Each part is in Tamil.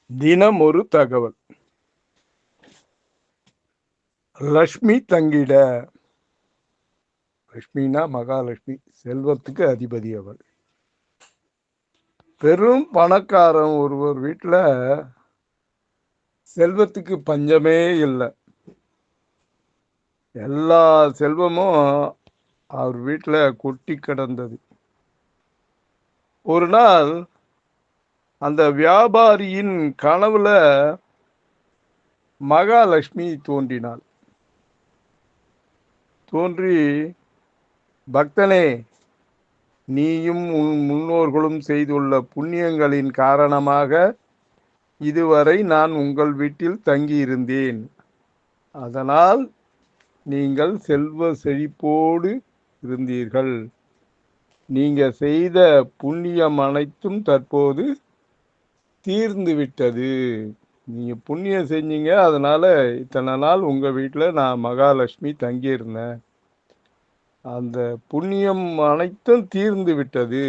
தினம் ஒரு தகவல். லட்சுமி தங்கிட. லட்சுமினா மகாலட்சுமி, செல்வத்துக்கு அதிபதி அவள். பெரும் பணக்காரன் ஒருவர் வீட்டுல செல்வத்துக்கு பஞ்சமே இல்லை. எல்லா செல்வமும் அவர் வீட்டுல கொட்டி கிடந்தது. ஒரு நாள் அந்த வியாபாரியின் கனவுல மகாலட்சுமி தோன்றினாள். தோன்றி, பக்தனே, நீயும் உன் முன்னோர்களும் செய்துள்ள புண்ணியங்களின் காரணமாக இதுவரை நான் உங்கள் வீட்டில் தங்கியிருந்தேன். அதனால் நீங்கள் செல்வ செழிப்போடு இருந்தீர்கள். நீங்க செய்த புண்ணியம் அனைத்தும் தற்போது தீர்ந்து விட்டது. நீங்க புண்ணியம் செஞ்சீங்க, அதனால இத்தனை நாள் உங்க வீட்டில் நான் மகாலட்சுமி தங்கியிருந்தேன். அந்த புண்ணியம் அனைத்தும் தீர்ந்து விட்டது.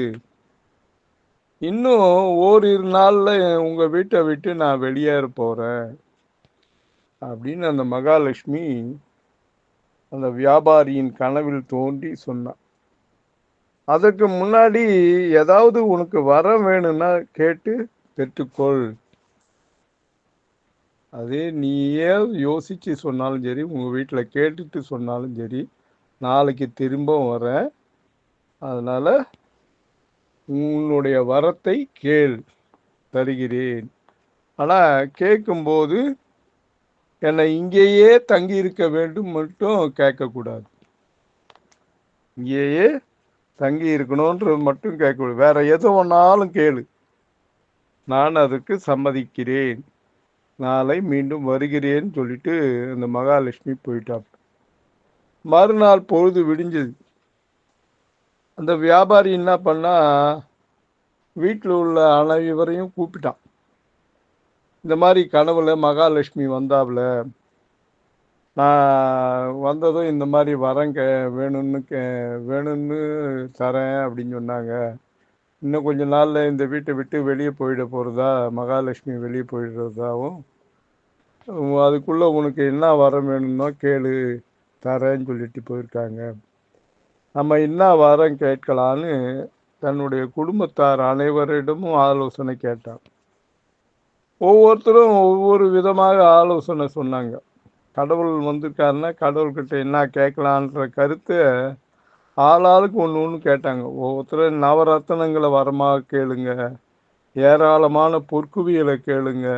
இன்னும் ஓரிரு நாள்ல உங்க வீட்டை விட்டு நான் வெளியேற போறேன் அப்படின்னு அந்த மகாலட்சுமி அந்த வியாபாரியின் கனவில் தோன்றி சொன்னான். அதற்கு முன்னாடி ஏதாவது உனக்கு வரம் வேணும்னா கேட்டு பெற்றுக்கொள். அதே நீயே யோசிச்சு சொன்னாலும் சரி, உங்க வீட்டுல கேட்டுட்டு சொன்னாலும் சரி, நாளைக்கு திரும்ப வரேன். அதனால உன்னுடைய வரத்தை கேள், தருகிறேன். ஆனா கேட்கும்போது என்னை இங்கேயே தங்கி இருக்க வேண்டும் மட்டும் கேட்கக்கூடாது. இங்கேயே தங்கி இருக்கணும்ன்றது மட்டும் கேட்கக்கூடாது. வேற எது ஒன்னாலும் கேளு, நான் அதுக்கு சம்மதிக்கிறேன். நாளை மீண்டும் வருகிறேன்னு சொல்லிட்டு அந்த மகாலட்சுமி போயிட்டா. மறுநாள் பொழுது விடிஞ்சது. அந்த வியாபாரி என்ன பண்ணா, வீட்டில் உள்ள அனைவரையும் கூப்பிட்டான். இந்த மாதிரி கனவுல மகாலட்சுமி வந்தாப்புல, நான் வந்ததும் இந்த மாதிரி வரம் வேணும்னு தரேன் அப்படின்னு சொன்னாங்க. இன்னும் கொஞ்ச நாள்ல இந்த வீட்டை விட்டு வெளியே போயிட போறதா, மகாலட்சுமி வெளியே போயிடுறதாவும், அதுக்குள்ள உனக்கு என்ன வரம் வேணும்னோ கேளு, தரேன்னு சொல்லிட்டு போயிருக்காங்க. நம்ம என்ன வரம் கேட்கலான்னு தன்னுடைய குடும்பத்தார் அனைவரிடமும் ஆலோசனை கேட்டான். ஒவ்வொருத்தரும் ஒவ்வொரு விதமாக ஆலோசனை சொன்னாங்க. கடவுள் வந்திருக்காருன்னா கடவுள்கிட்ட என்ன கேட்கலான்ற கருத்தை ஆளாளுக்கு ஒன்று ஒன்று கேட்டாங்க. ஒவ்வொருத்தரும் நவரத்தனங்களை வரமாக கேளுங்க, ஏராளமான பொற்குவியலை கேளுங்க,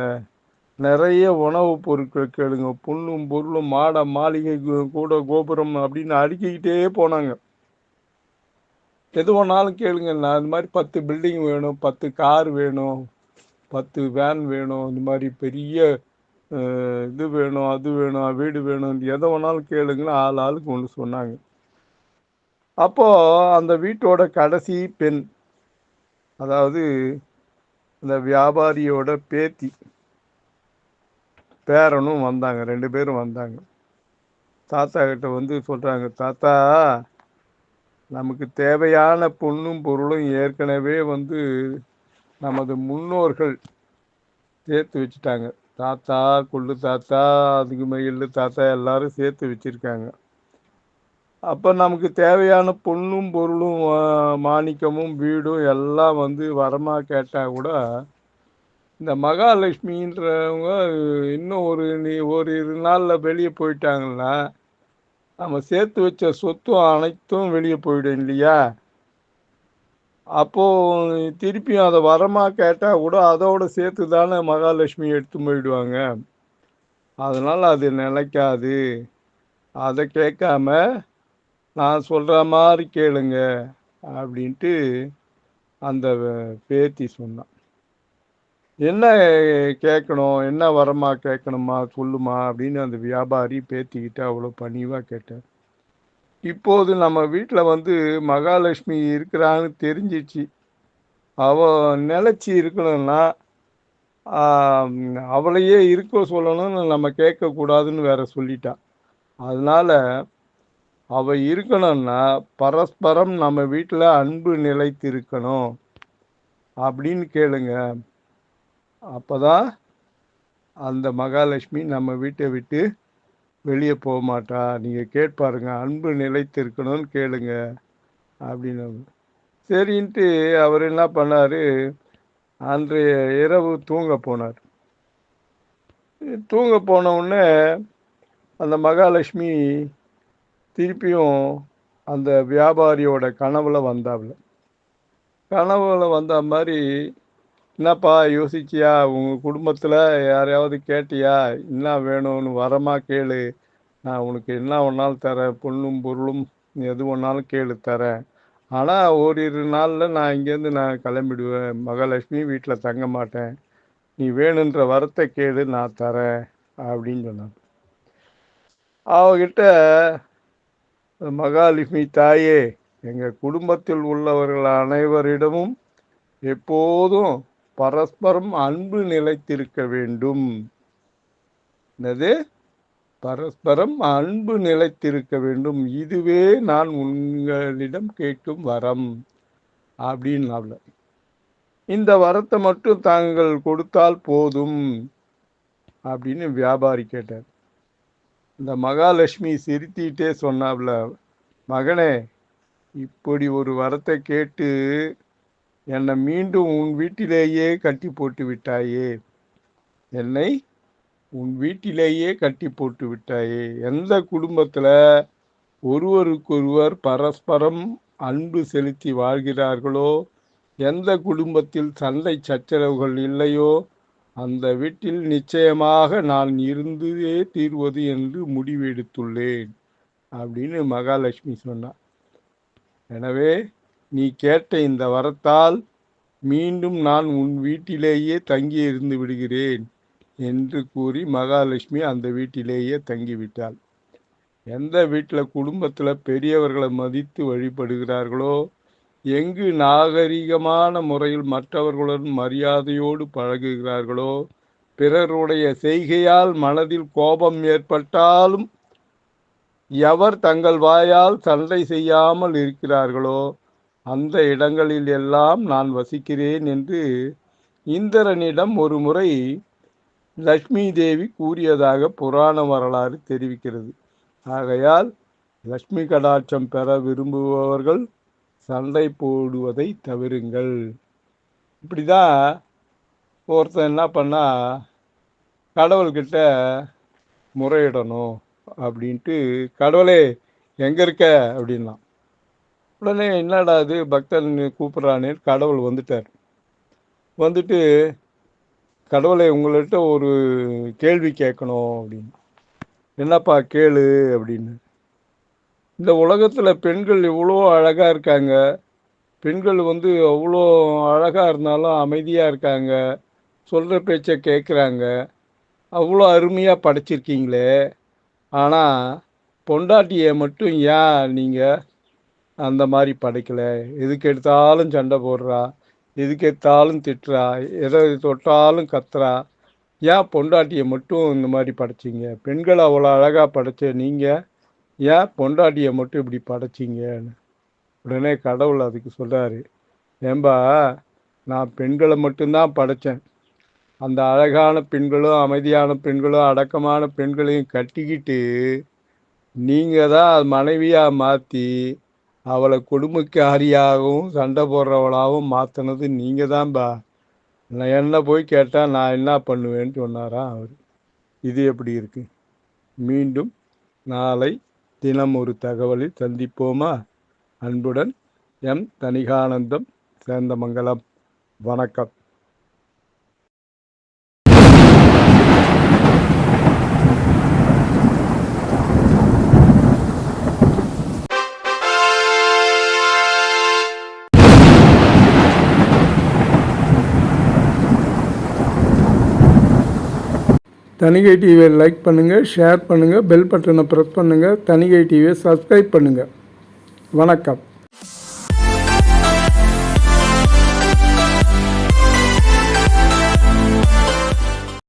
நிறைய உணவுப் பொருட்கள் கேளுங்க, புல்லும் பொருளும் மாட மாளிகை கூட கோபுரம் அப்படின்னு அடுக்கிக்கிட்டே போனாங்க. எது ஒன்றாலும் கேளுங்க. நான் இந்த மாதிரி 10 பில்டிங் வேணும், 10 கார் வேணும், 10 வேன் வேணும், இந்த மாதிரி பெரிய இது வேணும், அது வேணும், வீடு வேணும், எதை வேணாலும் கேளுங்கன்னு ஆளுக்கு ஒன்று சொன்னாங்க. அப்போ அந்த வீட்டோட கடைசி பெண், அதாவது அந்த வியாபாரியோட பேத்தி பேரனும் வந்தாங்க. 2 பேரும் வந்தாங்க. தாத்தா கிட்ட வந்து சொல்றாங்க, தாத்தா, நமக்கு தேவையான பொண்ணும் பொருளும் ஏற்கனவே நமது முன்னோர்கள் சேர்த்து வச்சுட்டாங்க. தாத்தா, கொள்ளு தாத்தா, அதுக்கு மயிலு தாத்தா எல்லாரும் சேர்த்து வச்சிருக்காங்க. அப்போ நமக்கு தேவையான பொண்ணும் பொருளும் மாணிக்கமும் வீடும் எல்லாம் வரமாக கேட்டால் கூட, இந்த மகாலட்சுமின்றவங்க இன்னும் ஒரு நாளில் வெளியே போயிட்டாங்கன்னா நம்ம சேர்த்து வச்ச சொத்தும் அனைத்தும் வெளியே போயிடும் இல்லையா? அப்போ திருப்பியும் அதை வரமா கேட்டா கூட அதோட சேர்த்து தானே மகாலட்சுமி எடுத்து போயிடுவாங்க. அதனால அது நிலைக்காது. அதை கேட்காம நான் சொல்ற மாதிரி கேளுங்க அப்படின்ட்டு அந்த பேத்தி சொன்னான். என்ன கேட்கணும், என்ன வரமா கேட்கணுமா சொல்லுமா அப்படின்னு அந்த வியாபாரி பேத்திக்கிட்ட அவ்வளோ பணிவாக கேட்டேன். இப்போது நம்ம வீட்டில் மகாலட்சுமி இருக்கிறான்னு தெரிஞ்சிச்சு. அவ நிலைச்சி இருக்கணும்னா அவளையே இருக்க சொல்லணும்னு நம்ம கேட்கக்கூடாதுன்னு வேற சொல்லிட்டான். அதனால அவ இருக்கணும்னா பரஸ்பரம் நம்ம வீட்டில் அன்பு நிலைத்து இருக்கணும் அப்படின்னு கேளுங்க. அப்பதான் அந்த மகாலட்சுமி நம்ம வீட்டை விட்டு வெளியே போக மாட்டா. நீங்கள் கேட்பாருங்க, அன்பு நிலைத்திருக்கணும்னு கேளுங்க அப்படின்னு. சரின்ட்டு அவர் என்ன பண்ணார், அன்றைய இரவு தூங்க போனார். தூங்க போன உடனே அந்த மகாலட்சுமி திருப்பியும் அந்த வியாபாரியோட கனவுல வந்தாப்புல. கனவுல வந்த மாதிரி, என்னப்பா யோசிச்சியா, உங்கள் குடும்பத்தில் யாரையாவது கேட்டியா, என்ன வேணும்னு வரமா கேளு, நான் உனக்கு என்ன ஒன்றாலும் தரேன், பொண்ணும் பொருளும் எது ஒன்றாலும் கேளு தரேன். ஆனால் ஓரிரு நாளில் நான் இங்கேருந்து நான் கிளம்பிடுவேன், மகாலட்சுமி வீட்டில் தங்க மாட்டேன், நீ வேணுன்ற வரத்தை கேளு நான் தரேன் அப்படின்னு சொன்னான். அவகிட்ட, மகாலட்சுமி தாயே, எங்கள் குடும்பத்தில் உள்ளவர்கள் அனைவரிடமும் எப்போதும் பரஸ்பரம் அன்பு நிலைத்திருக்க வேண்டும். என்னது? பரஸ்பரம் அன்பு நிலைத்திருக்க வேண்டும், இதுவே நான் உங்களிடம் கேட்கும் வரம் அப்படின்னு. இந்த வரத்தை மட்டும் தாங்கள் கொடுத்தால் போதும் அப்படின்னு வியாபாரி கேட்டார். இந்த மகாலட்சுமி சிரித்திட்டே சொன்னாப்ல, மகனே, இப்படி ஒரு வரத்தை கேட்டு என்னை மீண்டும் உன் வீட்டிலேயே கட்டி போட்டு விட்டாயே, என்னை உன் வீட்டிலேயே கட்டி போட்டு விட்டாயே. எந்த குடும்பத்தில் ஒருவருக்கொருவர் பரஸ்பரம் அன்பு செலுத்தி வாழ்கிறார்களோ, எந்த குடும்பத்தில் சண்டை சச்சரவுகள் இல்லையோ, அந்த வீட்டில் நிச்சயமாக நான் இருந்தே தீர்வது என்று முடிவெடுத்துள்ளேன் அப்படின்னு மகாலட்சுமி சொன்னார். எனவே நீ கேட்ட இந்த வரத்தால் மீண்டும் நான் உன் வீட்டிலேயே தங்கி இருந்து விடுகிறேன் என்று கூறி மகாலட்சுமி அந்த வீட்டிலேயே தங்கிவிட்டாள். எந்த வீட்டில் குடும்பத்தில் பெரியவர்களை மதித்து வழிபடுகிறார்களோ, எங்கு நாகரிகமான முறையில் மற்றவர்களுடன் மரியாதையோடு பழகுகிறார்களோ, பிறருடைய செய்கையால் மனதில் கோபம் ஏற்பட்டாலும் எவர் தங்கள் வாயால் சண்டை செய்யாமல் இருக்கிறார்களோ, அந்த இடங்களில் எல்லாம் நான் வசிக்கிறேன் என்று இந்திரனிடம் ஒரு முறை லட்சுமி தேவி கூறியதாக புராண வரலாறு தெரிவிக்கிறது. ஆகையால் லட்சுமி கடாட்சம் பெற விரும்புபவர்கள் சண்டை போடுவதை தவிருங்கள். இப்படிதான் ஒருத்தன் என்ன பண்ணா, கடவுள்கிட்ட முறையிடணும் அப்படின்ட்டு, கடவுளே எங்கே இருக்க அப்படின்னா. உடனே என்னடா அது பக்தன் கூப்பிட்றானே, கடவுள் வந்துட்டார். வந்துட்டு, கடவுளை உங்கள்கிட்ட ஒரு கேள்வி கேட்கணும் அப்படின்னு. என்னப்பா கேளு அப்படின்னு. இந்த உலகத்தில் பெண்கள் எவ்வளோ அழகாக இருக்காங்க, பெண்கள் அவ்வளோ அழகாக இருந்தாலும் அமைதியாக இருக்காங்க, சொல்கிற பேச்சை கேட்குறாங்க, அவ்வளோ அருமையாக படைச்சிருக்கீங்களே, ஆனால் பொண்டாட்டியை மட்டும் ஏன் நீங்கள் அந்த மாதிரி படைக்கலை? எதுக்கு எடுத்தாலும் சண்டை போடுறா, எதுக்கு எடுத்தாலும் திட்டுறா, எதை தொட்டாலும் கத்துறா, ஏன் பொண்டாட்டியை மட்டும் இந்த மாதிரி படைச்சிங்க? பெண்களை அவ்வளோ அழகாக படைச்ச நீங்கள் ஏன் பொண்டாட்டியை மட்டும் இப்படி படைச்சிங்கன்னு. உடனே கடவுள் அதுக்கு சொல்கிறாரு, ஏம்பா, நான் பெண்களை மட்டும்தான் படைத்தேன், அந்த அழகான பெண்களும் அமைதியான பெண்களும் அடக்கமான பெண்களையும் கட்டிக்கிட்டு நீங்கள் தான் மனைவியாக மாற்றி அவளை கொடுமைக்காரியாகவும் சண்டை போடுறவளாகவும் மாற்றினது நீங்கள் தான்பா. நான் என்ன போய் கேட்டால் நான் என்ன பண்ணுவேன்னு சொன்னாராம் அவர். இது எப்படி இருக்கு? மீண்டும் நாளை தினம் ஒரு தகவலில் சந்திப்போமா? அன்புடன் எம் தணிகானந்தம், சேந்தமங்கலம். வணக்கம். தணிகை டிவியை லைக் பண்ணுங்கள், ஷேர் பண்ணுங்கள், பெல் பட்டனை ப்ரெஸ் பண்ணுங்கள், தணிகை டிவியை சப்ஸ்கிரைப் பண்ணுங்கள். வணக்கம்.